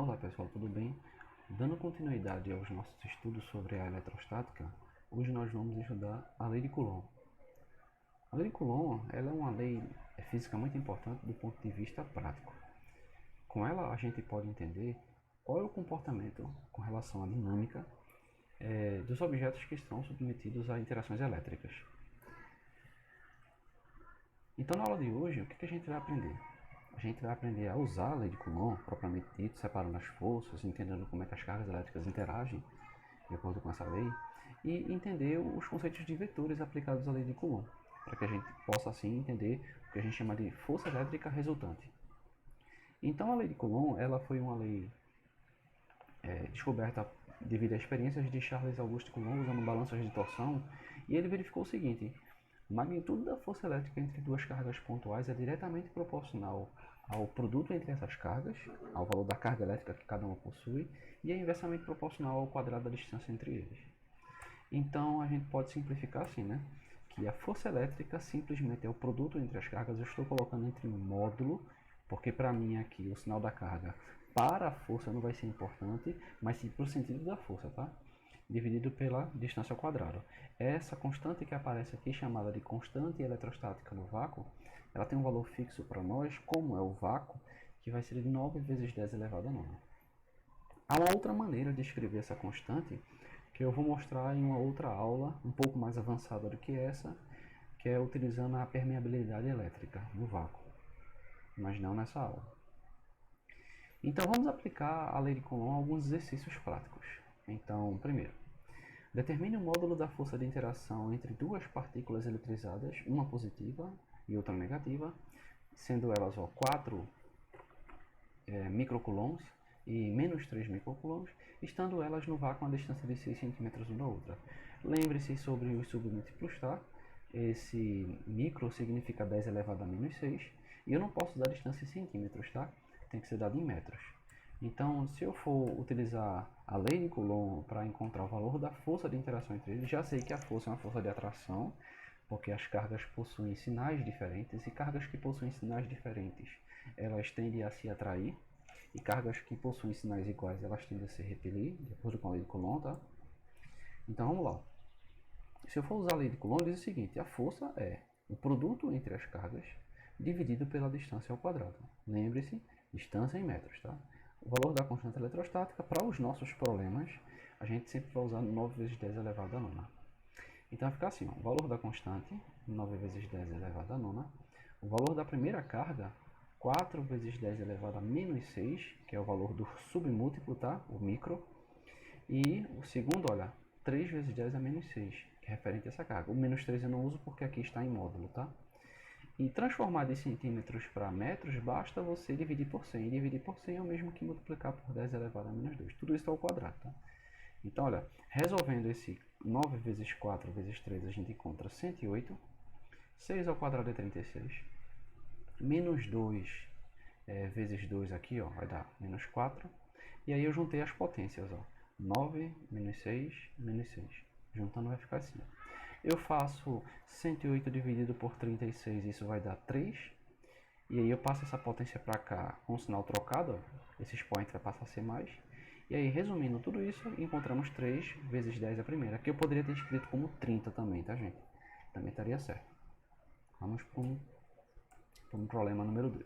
Olá pessoal, tudo bem? Dando continuidade aos nossos estudos sobre a eletrostática, hoje nós vamos estudar a lei de Coulomb. A lei de Coulomb ela é uma lei física muito importante do ponto de vista prático. Com ela a gente pode entender qual é o comportamento com relação à dinâmica dos objetos que estão submetidos a interações elétricas. Então na aula de hoje, o que a gente vai aprender? A gente vai aprender a usar a lei de Coulomb, propriamente dito, separando as forças, entendendo como é que as cargas elétricas interagem de acordo com essa lei, e entender os conceitos de vetores aplicados à lei de Coulomb, para que a gente possa assim entender o que a gente chama de força elétrica resultante. Então a lei de Coulomb ela foi uma lei descoberta devido a experiências de Charles Auguste Coulomb usando balanças de torção, e ele verificou o seguinte: a magnitude da força elétrica entre duas cargas pontuais é diretamente proporcional ao produto entre essas cargas, ao valor da carga elétrica que cada uma possui, e é inversamente proporcional ao quadrado da distância entre eles. Então a gente pode simplificar assim, né? Que a força elétrica simplesmente é o produto entre as cargas. Eu estou colocando entre módulo, porque para mim aqui o sinal da carga para a força não vai ser importante, mas sim para o sentido da força, tá? Dividido pela distância ao quadrado. Essa constante que aparece aqui, chamada de constante eletrostática no vácuo, ela tem um valor fixo para nós, como é o vácuo, que vai ser de 9 vezes 10 elevado a 9. Há uma outra maneira de escrever essa constante, que eu vou mostrar em uma outra aula, um pouco mais avançada do que essa, que é utilizando a permeabilidade elétrica no vácuo, mas não nessa aula. Então vamos aplicar a lei de Coulomb a alguns exercícios práticos. Então, primeiro, determine o módulo da força de interação entre duas partículas eletrizadas, uma positiva e outra negativa, sendo elas 4 microcoulombs e menos 3 microcoulombs, estando elas no vácuo a uma distância de 6 cm uma da outra. Lembre-se sobre os submúltiplos, tá? Esse micro significa 10 elevado a menos 6, e eu não posso dar distância em centímetros, tá? Tem que ser dado em metros. Então, se eu for utilizar a lei de Coulomb para encontrar o valor da força de interação entre eles, já sei que a força é uma força de atração, porque as cargas possuem sinais diferentes, e cargas que possuem sinais diferentes, elas tendem a se atrair, e cargas que possuem sinais iguais, elas tendem a se repelir, de acordo com a lei de Coulomb, tá? Então vamos lá. Se eu for usar a lei de Coulomb, diz o seguinte: a força é o produto entre as cargas dividido pela distância ao quadrado. Lembre-se, distância em metros, tá? O valor da constante eletrostática, para os nossos problemas, a gente sempre vai usar 9 vezes 10 elevado a nona. Então vai ficar assim, ó, o valor da constante, 9 vezes 10 elevado a nona. O valor da primeira carga, 4 vezes 10 elevado a menos 6, que é o valor do submúltiplo, tá? O micro. E o segundo, olha, 3 vezes 10 a menos 6, que é referente a essa carga. O menos 3 eu não uso porque aqui está em módulo, tá? E transformar de centímetros para metros, basta você dividir por 100. E dividir por 100 é o mesmo que multiplicar por 10 elevado a menos 2. Tudo isso ao quadrado, tá? Então, olha, resolvendo esse 9 vezes 4 vezes 3, a gente encontra 108. 6 ao quadrado é 36. Menos 2 vezes 2 aqui, ó, vai dar menos 4. E aí eu juntei as potências, ó. 9 menos 6 menos 6. Juntando vai ficar assim. Eu faço 108 dividido por 36, isso vai dar 3. E aí eu passo essa potência para cá com o sinal trocado, ó. Esse expoente vai passar a ser mais. E aí, resumindo tudo isso, encontramos 3 vezes 10 a primeira. Aqui eu poderia ter escrito como 30 também, tá, gente? Também estaria certo. Vamos para um problema número 2.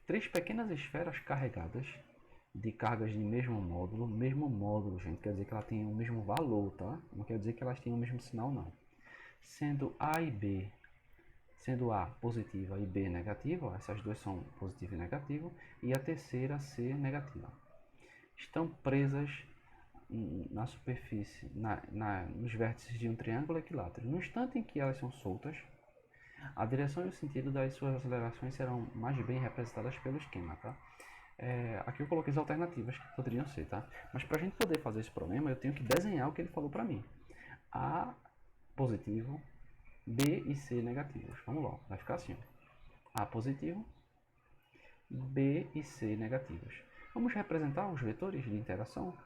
Três pequenas esferas carregadas de cargas de mesmo módulo, gente, quer dizer que ela tem o mesmo valor, tá? Não quer dizer que elas tenham o mesmo sinal, não. Sendo A e B, sendo A positiva e B negativa, essas duas são positivo e negativo, e a terceira C negativa. Estão presas na superfície, nos vértices de um triângulo equilátero. No instante em que elas são soltas, a direção e o sentido das suas acelerações serão mais bem representadas pelo esquema, tá? Aqui eu coloquei as alternativas que poderiam ser, tá? Mas para a gente poder fazer esse problema, eu tenho que desenhar o que ele falou para mim. A positivo, B e C negativos. Vamos lá, vai ficar assim, ó. A positivo, B e C negativos. Vamos representar os vetores de interação.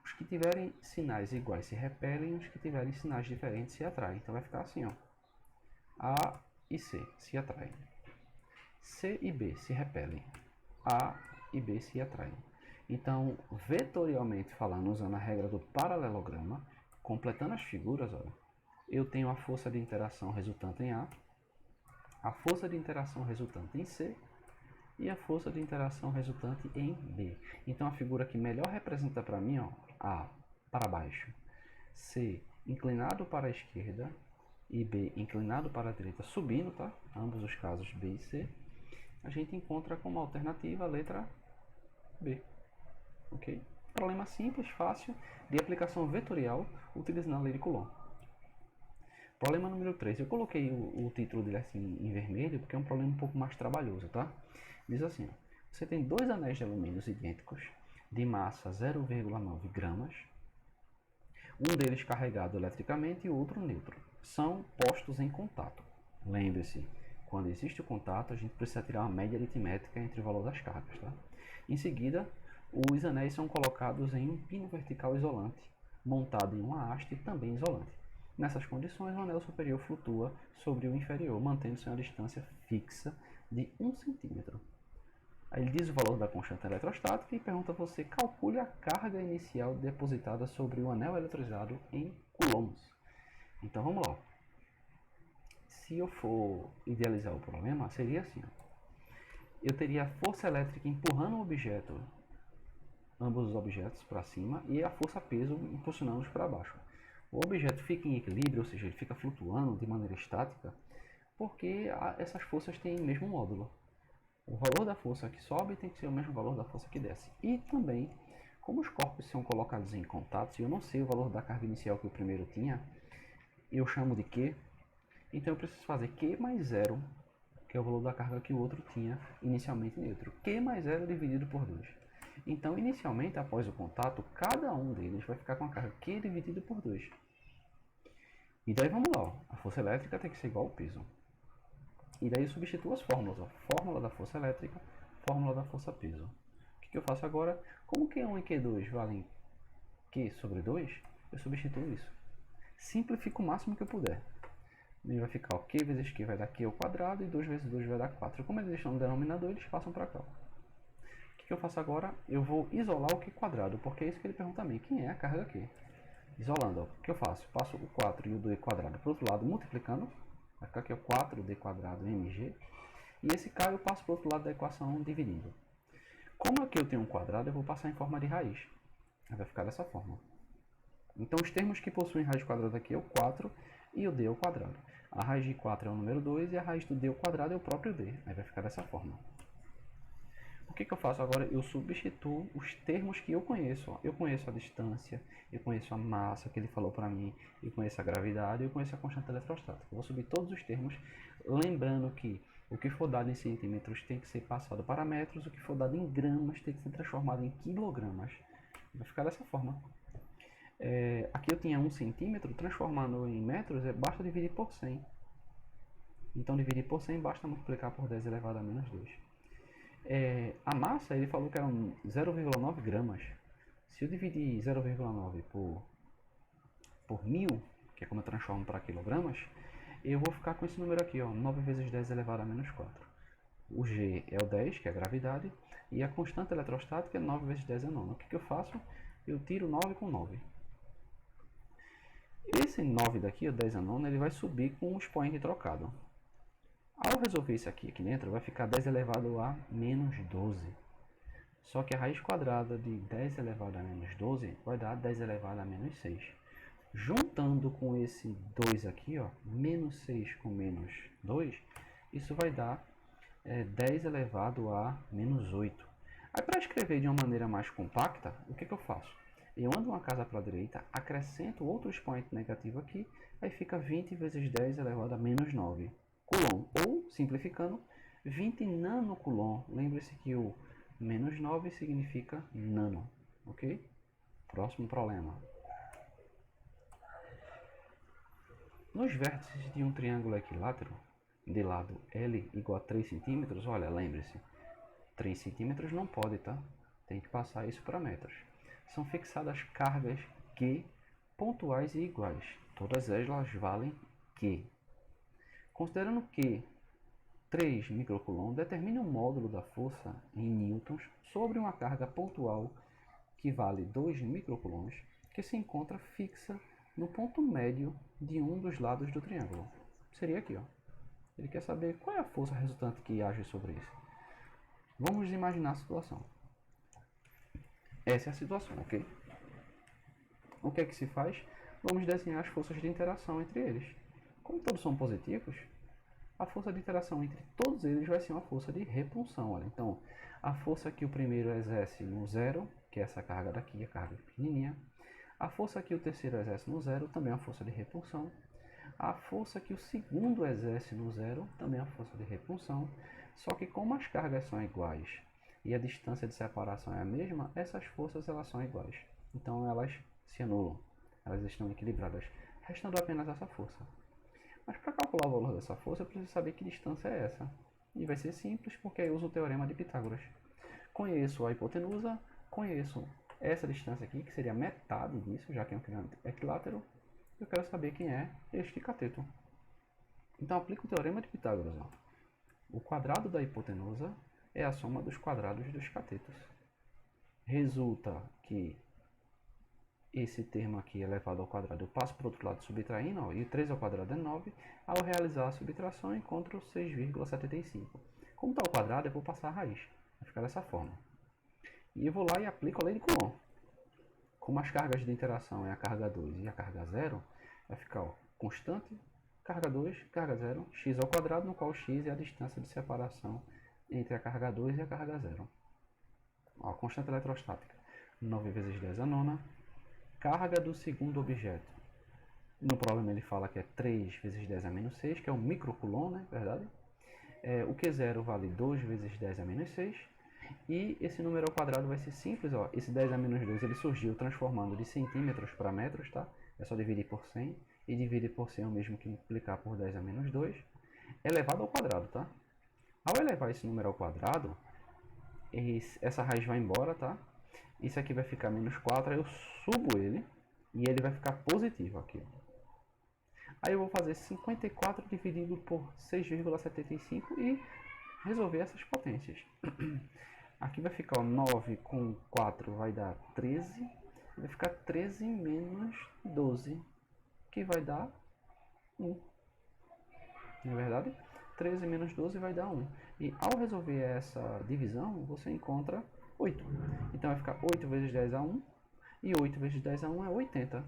Os que tiverem sinais iguais se repelem, os que tiverem sinais diferentes se atraem. Então vai ficar assim, ó. A e C se atraem. C e B se repelem. A e B se atraem. Então, vetorialmente falando, usando a regra do paralelograma, completando as figuras, olha, eu tenho a força de interação resultante em a força de interação resultante em C e a força de interação resultante em B. Então, a figura que melhor representa para mim, ó, A para baixo, C inclinado para a esquerda e B inclinado para a direita, subindo, tá? Ambos os casos B e C. A gente encontra como alternativa a letra B. Ok? Problema simples, fácil, de aplicação vetorial utilizando a lei de Coulomb. Problema número 3. Eu coloquei o título dele assim em vermelho porque é um problema um pouco mais trabalhoso, tá? Diz assim, ó, você tem dois anéis de alumínio idênticos de massa 0,9 gramas, um deles carregado eletricamente e o outro neutro. São postos em contato. Lembre-se, quando existe o contato, a gente precisa tirar uma média aritmética entre o valor das cargas, tá? Em seguida, os anéis são colocados em um pino vertical isolante, montado em uma haste também isolante. Nessas condições, o anel superior flutua sobre o inferior, mantendo-se a uma distância fixa de 1 centímetro. Aí ele diz o valor da constante eletrostática e pergunta a você, calcule a carga inicial depositada sobre o anel eletrizado em coulombs. Então vamos lá. Se eu for idealizar o problema, seria assim, ó. Eu teria a força elétrica empurrando o objeto, ambos os objetos para cima, e a força-peso impulsionando-os para baixo. O objeto fica em equilíbrio, ou seja, ele fica flutuando de maneira estática, porque essas forças têm o mesmo módulo. O valor da força que sobe tem que ser o mesmo valor da força que desce. E também, como os corpos são colocados em contato, se eu não sei o valor da carga inicial que o primeiro tinha, eu chamo de Q, então eu preciso fazer Q mais zero, que é o valor da carga que o outro tinha inicialmente neutro. Q mais zero dividido por 2. Então, inicialmente, após o contato, cada um deles vai ficar com a carga Q dividido por 2. E daí vamos lá, ó. A força elétrica tem que ser igual ao peso. E daí eu substituo as fórmulas, ó. Fórmula da força elétrica, fórmula da força peso. O que eu faço agora? Como Q1 e Q2 valem Q sobre 2, eu substituo isso. Simplifico o máximo que eu puder. E vai ficar, ó, Q vezes Q vai dar Q ao quadrado e 2 vezes 2 vai dar 4. Como eles estão no denominador, eles passam para cá. O que eu faço agora? Eu vou isolar o Q quadrado, porque é isso que ele pergunta a mim. Quem é a carga Q? Isolando, ó. O que eu faço? Passo o 4 e o D quadrado para o outro lado, multiplicando. Vai ficar aqui o 4D quadrado mg. E esse K eu passo para o outro lado da equação dividindo. Como aqui eu tenho um quadrado, eu vou passar em forma de raiz. Vai ficar dessa forma. Então os termos que possuem raiz quadrada aqui é o 4 e o D ao quadrado. A raiz de 4 é o número 2 e a raiz do D ao quadrado é o próprio D. Aí vai ficar dessa forma. O que eu faço agora? Eu substituo os termos que eu conheço. Ó. Eu conheço a distância, eu conheço a massa que ele falou para mim, eu conheço a gravidade, eu conheço a constante eletrostática. Eu vou subir todos os termos, lembrando que o que for dado em centímetros tem que ser passado para metros, o que for dado em gramas tem que ser transformado em quilogramas. Vai ficar dessa forma. Aqui eu tinha 1 centímetro, transformando em metros, basta dividir por 100. Então, dividir por 100 basta multiplicar por 10 elevado a menos 2. A massa, ele falou que era 0,9 gramas. Se eu dividir 0,9 por 1000, que é como eu transformo para quilogramas, eu vou ficar com esse número aqui, ó, 9 vezes 10 elevado a menos 4. O G é o 10, que é a gravidade, e a constante eletrostática é 9 vezes 10 é 9. O que eu faço? Eu tiro 9 com 9. Esse 9 daqui, o 10 a 9, ele vai subir com o expoente trocado. Ao resolver isso aqui dentro, vai ficar 10 elevado a menos 12. Só que a raiz quadrada de 10 elevado a menos 12 vai dar 10 elevado a menos 6. Juntando com esse 2 aqui, ó, menos 6 com menos 2, isso vai dar 10 elevado a menos 8. Aí, para escrever de uma maneira mais compacta, o que eu faço? Eu ando uma casa para a direita, acrescento outro expoente negativo aqui, aí fica 20 vezes 10 elevado a menos 9 coulomb, ou, simplificando, 20 nanocoulomb. Lembre-se que o menos 9 significa nano, ok? Próximo problema. Nos vértices de um triângulo equilátero, de lado L igual a 3 cm, olha, lembre-se, 3 cm não pode, tá? Tem que passar isso para metros. São fixadas cargas Q pontuais e iguais. Todas elas valem Q. Considerando que 3 microcoulomb, determine o módulo da força em newtons sobre uma carga pontual que vale 2 microcoulombs, que se encontra fixa no ponto médio de um dos lados do triângulo. Seria aqui, ó. Ele quer saber qual é a força resultante que age sobre isso. Vamos imaginar a situação. Essa é a situação, ok? O que é que se faz? Vamos desenhar as forças de interação entre eles. Como todos são positivos, a força de interação entre todos eles vai ser uma força de repulsão. Olha. Então, a força que o primeiro exerce no zero, que é essa carga daqui, a carga pequenininha. A força que o terceiro exerce no zero, também é uma força de repulsão. A força que o segundo exerce no zero, também é uma força de repulsão. Só que como as cargas são iguais e a distância de separação é a mesma, essas forças elas são iguais. Então elas se anulam, elas estão equilibradas, restando apenas essa força. Mas para calcular o valor dessa força, eu preciso saber que distância é essa. E vai ser simples, porque eu uso o teorema de Pitágoras. Conheço a hipotenusa, conheço essa distância aqui, que seria metade disso, já que é um equilátero. Eu quero saber quem é este cateto. Então aplico o teorema de Pitágoras. Ó. O quadrado da hipotenusa é a soma dos quadrados dos catetos. Resulta que esse termo aqui elevado ao quadrado eu passo para o outro lado subtraindo, ó, e 3 ao quadrado é 9. Ao realizar a subtração, eu encontro 6,75. Como está ao quadrado, eu vou passar a raiz. Vai ficar dessa forma. E eu vou lá e aplico a lei de Coulomb. Como as cargas de interação é a carga 2 e a carga 0, vai ficar ó, constante, carga 2, carga 0, x ao quadrado, no qual x é a distância de separação entre a carga 2 e a carga 0. Ó, constante eletrostática, 9 vezes 10 a nona. Carga do segundo objeto. No problema ele fala que é 3 vezes 10 a menos 6, que é um microcoulomb, né? Verdade? O Q0 vale 2 vezes 10 a menos 6. E esse número ao quadrado vai ser simples, ó. Esse 10 a menos 2 ele surgiu transformando de centímetros para metros, tá? É só dividir por 100. E dividir por 100 é o mesmo que multiplicar por 10 a menos 2. Elevado ao quadrado, tá? Ao elevar esse número ao quadrado, essa raiz vai embora, tá? Isso aqui vai ficar menos 4, aí eu subo ele e ele vai ficar positivo aqui. Aí eu vou fazer 54 dividido por 6,75 e resolver essas potências. Aqui vai ficar ó, 9 com 4 vai dar 13, vai ficar 13 menos 12, que vai dar 1. Não é verdade? 13 menos 12 vai dar 1. E ao resolver essa divisão, você encontra 8. Então vai ficar 8 vezes 10 a 1. E 8 vezes 10 a 1 é 80.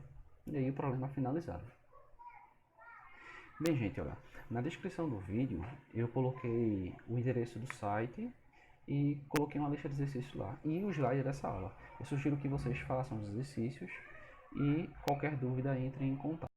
E aí o problema finalizado. Bem, gente, olha. Na descrição do vídeo eu coloquei o endereço do site e coloquei uma lista de exercícios lá. E o slide dessa aula. Eu sugiro que vocês façam os exercícios e qualquer dúvida entre em contato.